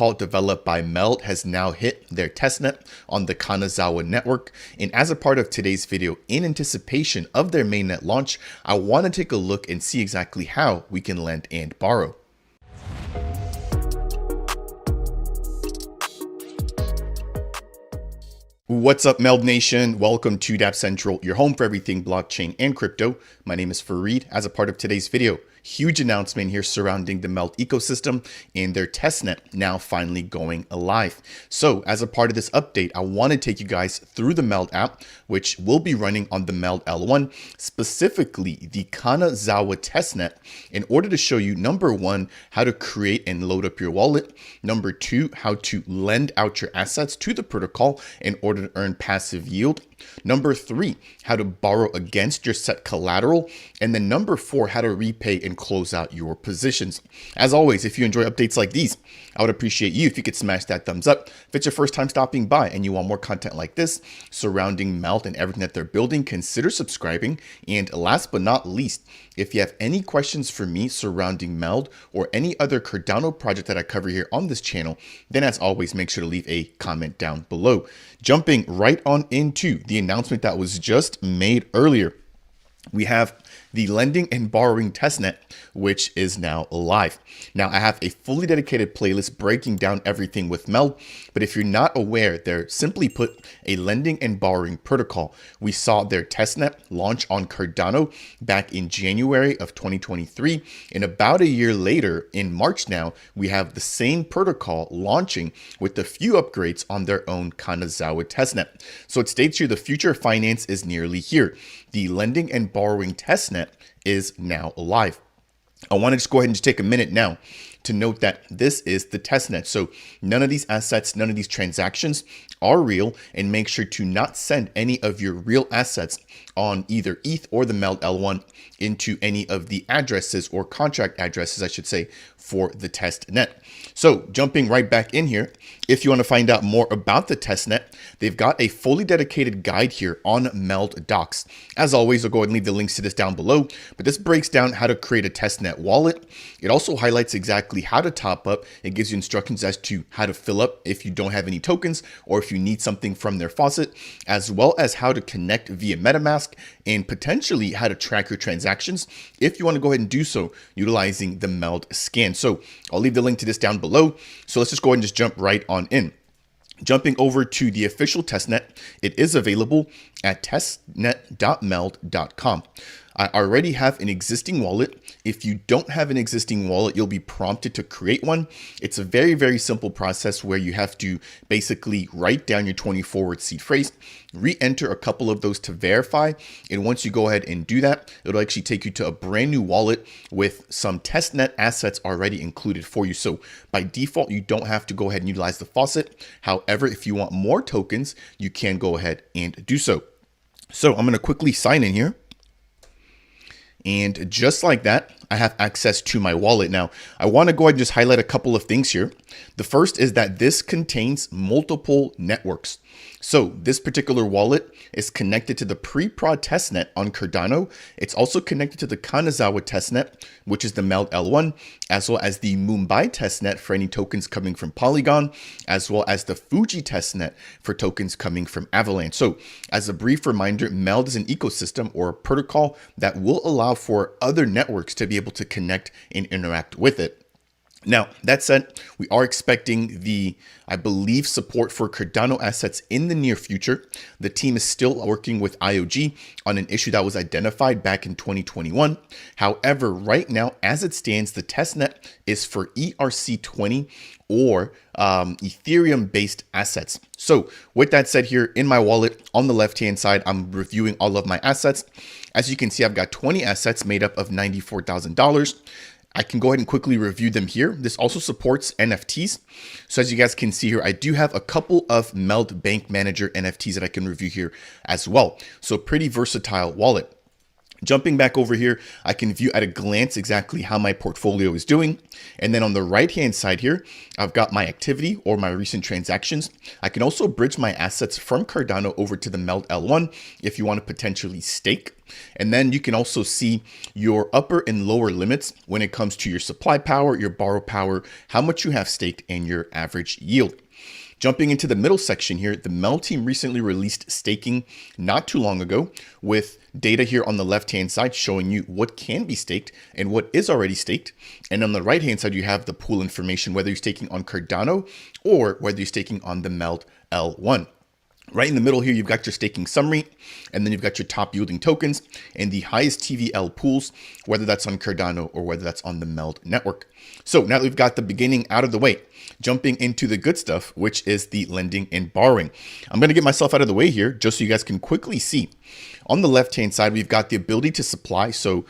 developed by Meld has now hit their testnet on the Kanazawa network. And as a part of today's video, in anticipation of their mainnet launch, I want to take a look and see exactly how we can lend and borrow. What's up, Meld Nation? Welcome to Dapp Central, your home for everything blockchain and crypto. My name is Fareed. As a part of today's video, huge announcement here surrounding the Meld ecosystem and their testnet now finally going live. So as a part of this update, I want to take you guys through the Meld app, which will be running on the Meld L1, specifically the Kanazawa testnet, in order to show you, number one, how to create and load up your wallet. Number two, how to lend out your assets to the protocol in order to earn passive yield. Number three, how to borrow against your set collateral. And then number four, how to repay and close out your positions. As always, if you enjoy updates like these, I would appreciate you if you could smash that thumbs up. If it's your first time stopping by and you want more content like this surrounding Meld and everything that they're building, consider subscribing. And last but not least, if you have any questions for me surrounding Meld or any other Cardano project that I cover here on this channel, then as always, make sure to leave a comment down below. Jumping right on into the announcement that was just made earlier, we have the lending and borrowing testnet, which is now live. Now, I have a fully dedicated playlist breaking down everything with Meld, but if you're not aware, they're simply put a lending and borrowing protocol. We saw their testnet launch on Cardano back in January of 2023, and about a year later, in March now, we have the same protocol launching with a few upgrades on their own Kanazawa testnet. So it states here, the future of finance is nearly here. The lending and borrowing testnet is now live. I want to just go ahead and just take a minute now to note that this is the testnet. So none of these assets, none of these transactions are real, and make sure to not send any of your real assets on either ETH or the Meld L1 into any of the addresses or contract addresses, I should say, for the testnet. So jumping right back in here, if you want to find out more about the testnet, they've got a fully dedicated guide here on Meld Docs. As always, I'll go ahead and leave the links to this down below, but this breaks down how to create a testnet wallet. It also highlights exactly how to top up. It gives you instructions as to how to fill up if you don't have any tokens or if you need something from their faucet, as well as how to connect via MetaMask and potentially how to track your transactions if you want to go ahead and do so utilizing the Meld scan. So I'll leave the link to this down below. So let's just go ahead and just jump right on in. Jumping over to the official testnet, it is available at testnet.meld.com. I already have an existing wallet. If you don't have an existing wallet, you'll be prompted to create one. It's a very, very simple process where you have to basically write down your 24-word seed phrase, re-enter a couple of those to verify. And once you go ahead and do that, it'll actually take you to a brand new wallet with some testnet assets already included for you. So by default, you don't have to go ahead and utilize the faucet. However, if you want more tokens, you can go ahead and do so. So I'm going to quickly sign in here. And just like that, I have access to my wallet. Now, I want to go ahead and just highlight a couple of things here. The first is that this contains multiple networks. So this particular wallet is connected to the pre-prod testnet on Cardano. It's also connected to the Kanazawa testnet, which is the Meld L1, as well as the Mumbai testnet for any tokens coming from Polygon, as well as the Fuji testnet for tokens coming from Avalanche. So as a brief reminder, Meld is an ecosystem or a protocol that will allow for other networks to be able to connect and interact with it. Now, that said, we are expecting I believe, support for Cardano assets in the near future. The team is still working with IOG on an issue that was identified back in 2021. However, right now, as it stands, the testnet is for ERC20 or Ethereum-based assets. So with that said, here in my wallet on the left-hand side, I'm reviewing all of my assets. As you can see, I've got 20 assets made up of $94,000. I can go ahead and quickly review them here. This also supports NFTs. So as you guys can see here, I do have a couple of Meld Bank Manager NFTs that I can review here as well. So pretty versatile wallet. Jumping back over here, I can view at a glance exactly how my portfolio is doing. And then on the right-hand side here, I've got my activity or my recent transactions. I can also bridge my assets from Cardano over to the Meld L1 if you want to potentially stake. And then you can also see your upper and lower limits when it comes to your supply power, your borrow power, how much you have staked, and your average yield. Jumping into the middle section here, the Meld team recently released staking not too long ago with data here on the left-hand side showing you what can be staked and what is already staked. And on the right-hand side, you have the pool information, whether you're staking on Cardano or whether you're staking on the Meld L1. Right in the middle here, you've got your staking summary, and then you've got your top yielding tokens and the highest TVL pools, whether that's on Cardano or whether that's on the Meld network. So now that we've got the beginning out of the way, jumping into the good stuff, which is the lending and borrowing. I'm going to get myself out of the way here just so you guys can quickly see. On the left-hand side, we've got the ability to supply. So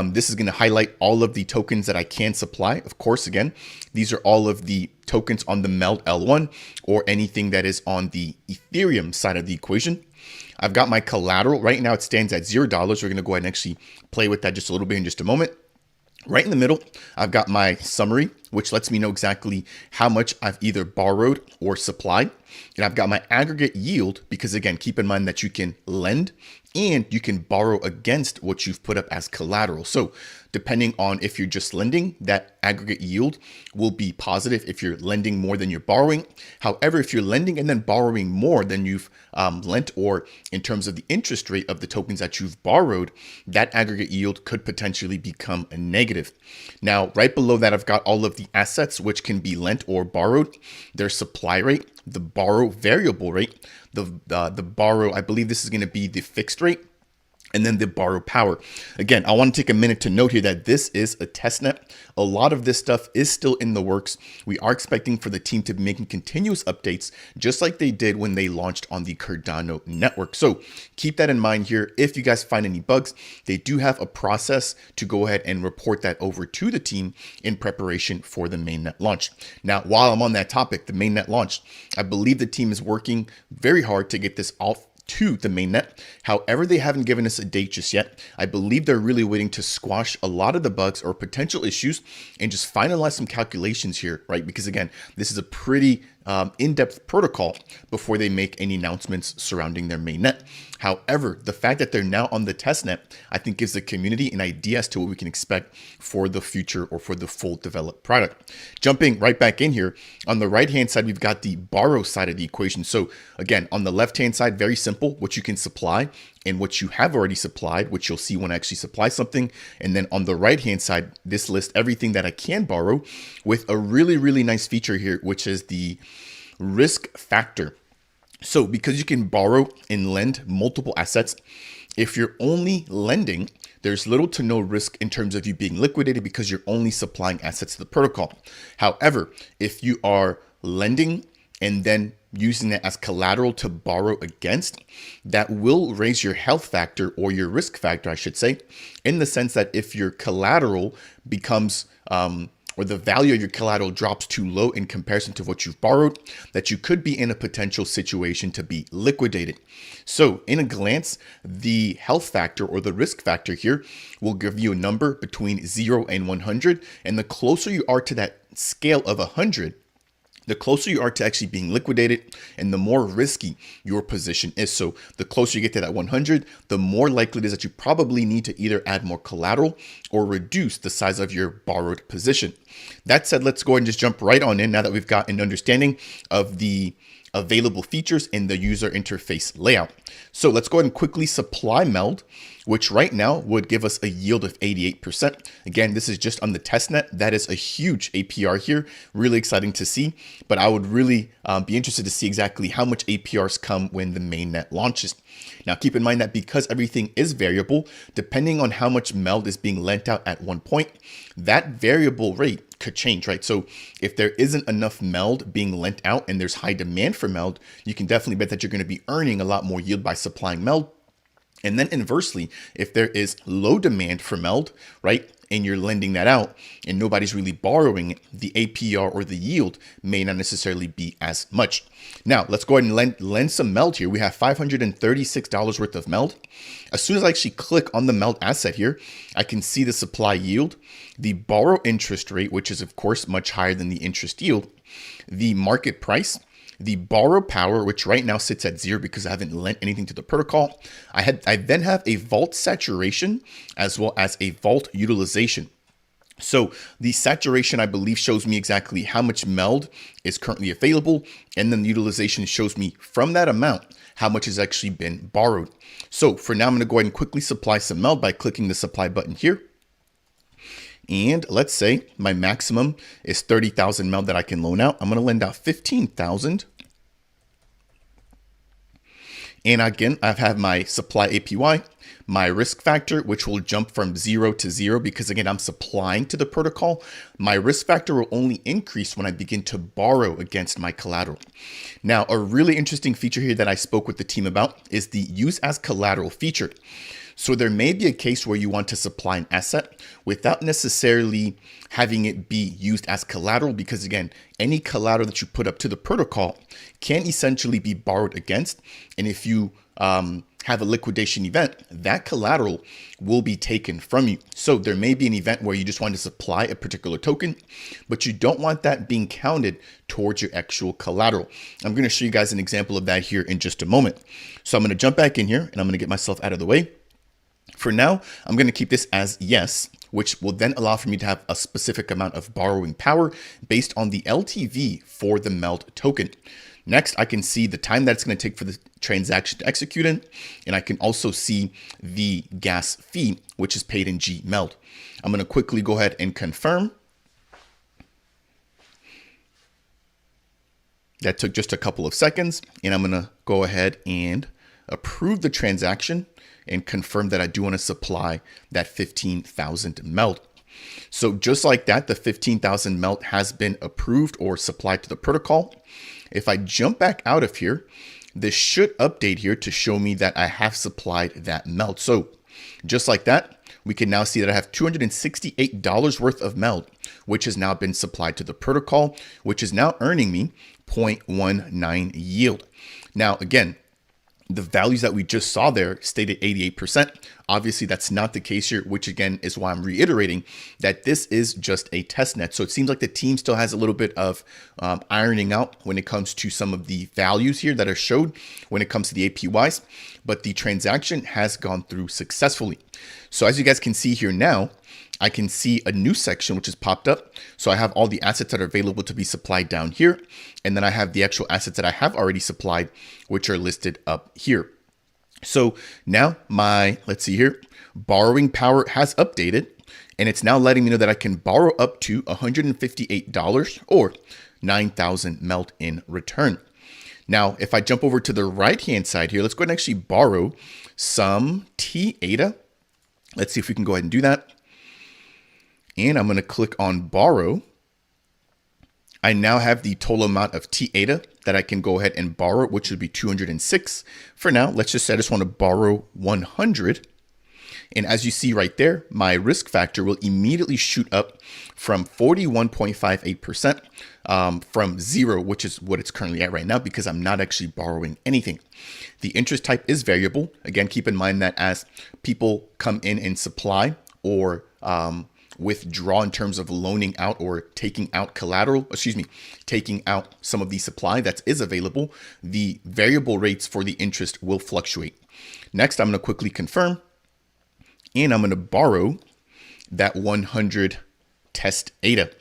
this is going to highlight all of the tokens that I can supply. Of course, again, these are all of the tokens on the Meld L1 or anything that is on the Ethereum side of the equation. I've got my collateral. Right now, it stands at $0. We're going to go ahead and actually play with that just a little bit in just a moment. Right in the middle, I've got my summary, which lets me know exactly how much I've either borrowed or supplied. And I've got my aggregate yield because, again, keep in mind that you can lend and you can borrow against what you've put up as collateral. So depending on if you're just lending, that aggregate yield will be positive if you're lending more than you're borrowing. However, if you're lending and then borrowing more than you've lent, or in terms of the interest rate of the tokens that you've borrowed, that aggregate yield could potentially become a negative. Now, right below that, I've got all of the assets which can be lent or borrowed, their supply rate, the borrow variable rate, the borrow, I believe this is going to be the fixed rate, and then the borrow power. Again, I want to take a minute to note here that this is a testnet. A lot of this stuff is still in the works. We are expecting for the team to be making continuous updates, just like they did when they launched on the Cardano network. So keep that in mind here. If you guys find any bugs, they do have a process to go ahead and report that over to the team in preparation for the mainnet launch. Now, while I'm on that topic, the mainnet launch, I believe the team is working very hard to get this off to the mainnet. However, they haven't given us a date just yet. I believe they're really waiting to squash a lot of the bugs or potential issues and just finalize some calculations here, right? Because again, this is a pretty in-depth protocol before they make any announcements surrounding their mainnet. However, the fact that they're now on the testnet, I think gives the community an idea as to what we can expect for the future or for the full developed product. Jumping right back in here, on the right-hand side, we've got the borrow side of the equation. So again, on the left-hand side, very simple, what you can supply and what you have already supplied, which you'll see when I actually supply something. And then on the right-hand side, this lists everything that I can borrow with a really, really nice feature here, which is the risk factor. So because you can borrow and lend multiple assets, if you're only lending, there's little to no risk in terms of you being liquidated because you're only supplying assets to the protocol. However, if you are lending and then using that as collateral to borrow against, that will raise your health factor, or your risk factor, I should say, in the sense that if your collateral becomes or the value of your collateral drops too low in comparison to what you've borrowed, that you could be in a potential situation to be liquidated. So in a glance, the health factor or the risk factor here will give you a number between 0 and 100. And the closer you are to that scale of 100, the closer you are to actually being liquidated and the more risky your position is. So the closer you get to that 100, the more likely it is that you probably need to either add more collateral or reduce the size of your borrowed position. That said, let's go ahead and just jump right on in now that we've got an understanding of the available features in the user interface layout. So let's go ahead and quickly supply Meld, which right now would give us a yield of 88%. Again, this is just on the testnet. That is a huge APR here. Really exciting to see, but I would really be interested to see exactly how much APRs come when the mainnet launches. Now, keep in mind that because everything is variable, depending on how much Meld is being lent out at one point, that variable rate could change, right? So if there isn't enough Meld being lent out and there's high demand for Meld, you can definitely bet that you're going to be earning a lot more yield by supplying Meld. And then inversely, if there is low demand for meld, right, and you're lending that out and nobody's really borrowing it, the APR or the yield may not necessarily be as much. Now, let's go ahead and lend some meld here. We have $536 worth of meld. As soon as I actually click on the meld asset here, I can see the supply yield, the borrow interest rate, which is of course much higher than the interest yield, the market price, the borrow power, which right now sits at 0 because I haven't lent anything to the protocol. I then have a vault saturation as well as a vault utilization. So the saturation, I believe, shows me exactly how much meld is currently available. And then the utilization shows me from that amount how much has actually been borrowed. So for now, I'm going to go ahead and quickly supply some meld by clicking the supply button here. And let's say my maximum is 30,000 meld that I can loan out. I'm going to lend out 15,000. And again, I've had my supply APY, my risk factor, which will jump from 0 to 0 because again, I'm supplying to the protocol. My risk factor will only increase when I begin to borrow against my collateral. Now, a really interesting feature here that I spoke with the team about is the use as collateral feature. So there may be a case where you want to supply an asset without necessarily having it be used as collateral, because again, any collateral that you put up to the protocol can essentially be borrowed against. And if you have a liquidation event, that collateral will be taken from you. So there may be an event where you just want to supply a particular token, but you don't want that being counted towards your actual collateral. I'm going to show you guys an example of that here in just a moment. So I'm going to jump back in here and I'm going to get myself out of the way. For now, I'm going to keep this as yes, which will then allow for me to have a specific amount of borrowing power based on the LTV for the meld token. Next, I can see the time that it's going to take for the transaction to execute in, and I can also see the gas fee, which is paid in Gmeld. I'm going to quickly go ahead and confirm. That took just a couple of seconds, and I'm going to go ahead and approve the transaction and confirm that I do want to supply that 15,000 meld. So just like that, the 15,000 meld has been approved or supplied to the protocol. If I jump back out of here, this should update here to show me that I have supplied that meld. So just like that, we can now see that I have $268 worth of meld, which has now been supplied to the protocol, which is now earning me 0.19 yield. Now, again, the values that we just saw there stated 88%. Obviously, that's not the case here, which again is why I'm reiterating that this is just a test net. So it seems like the team still has a little bit of ironing out when it comes to some of the values here that are showed when it comes to the APYs, but the transaction has gone through successfully. So as you guys can see here now, I can see a new section which has popped up. So I have all the assets that are available to be supplied down here. And then I have the actual assets that I have already supplied, which are listed up here. So now let's see here, borrowing power has updated, and it's now letting me know that I can borrow up to $158 or 9,000 meld in return. Now, if I jump over to the right-hand side here, let's go ahead and actually borrow some TATA. Let's see if we can go ahead and do that. And I'm going to click on borrow. I now have the total amount of TATA that I can go ahead and borrow, which would be 206. For now, let's just say I just want to borrow 100. And as you see right there, my risk factor will immediately shoot up from 41.58% from 0, which is what it's currently at right now because I'm not actually borrowing anything. The interest type is variable. Again, keep in mind that as people come in and supply or withdraw in terms of loaning out or taking out collateral, taking out some of the supply that is available, the variable rates for the interest will fluctuate. Next, I'm going to quickly confirm, and I'm going to borrow that 100 test ADA.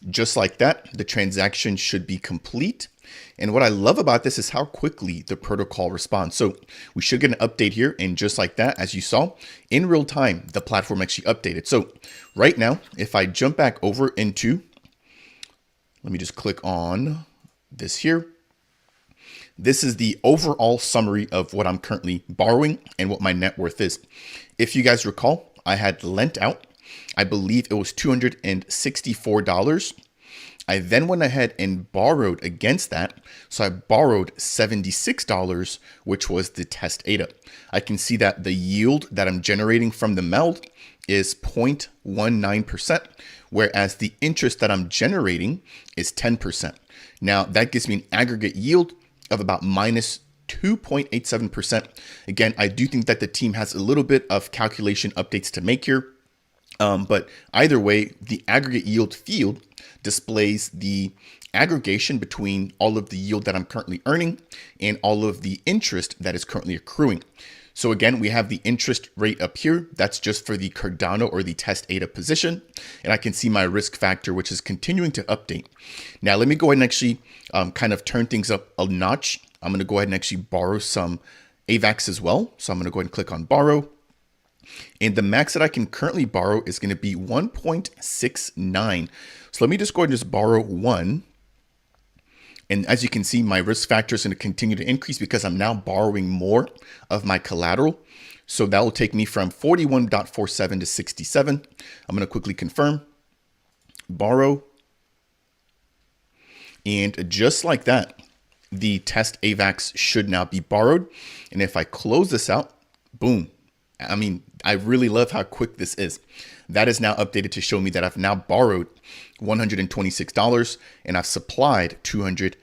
Just like that, the transaction should be complete. And what I love about this is how quickly the protocol responds. So we should get an update here. And just like that, as you saw, in real time, the platform actually updated. So right now, if I jump back over into, let me just click on this here. This is the overall summary of what I'm currently borrowing and what my net worth is. If you guys recall, I had lent out, I believe it was $264. I then went ahead and borrowed against that. So I borrowed $76, which was the test ADA. I can see that the yield that I'm generating from the meld is 0.19%, whereas the interest that I'm generating is 10%. Now that gives me an aggregate yield of about minus 2.87%. Again, I do think that the team has a little bit of calculation updates to make here. But either way, the aggregate yield field displays the aggregation between all of the yield that I'm currently earning and all of the interest that is currently accruing. So again, we have the interest rate up here. That's just for the Cardano or the test ADA position. And I can see my risk factor, which is continuing to update. Now, let me go ahead and actually kind of turn things up a notch. I'm going to go ahead and actually borrow some AVAX as well. So I'm going to go ahead and click on borrow. And the max that I can currently borrow is going to be 1.69. So let me just go ahead and just borrow one. And as you can see, my risk factor is going to continue to increase because I'm now borrowing more of my collateral. So that will take me from 41.47 to 67. I'm going to quickly confirm, borrow. And just like that, the test AVAX should now be borrowed. And if I close this out, boom. I mean, I really love how quick this is. That is now updated to show me that I've now borrowed $126 and I've supplied $260.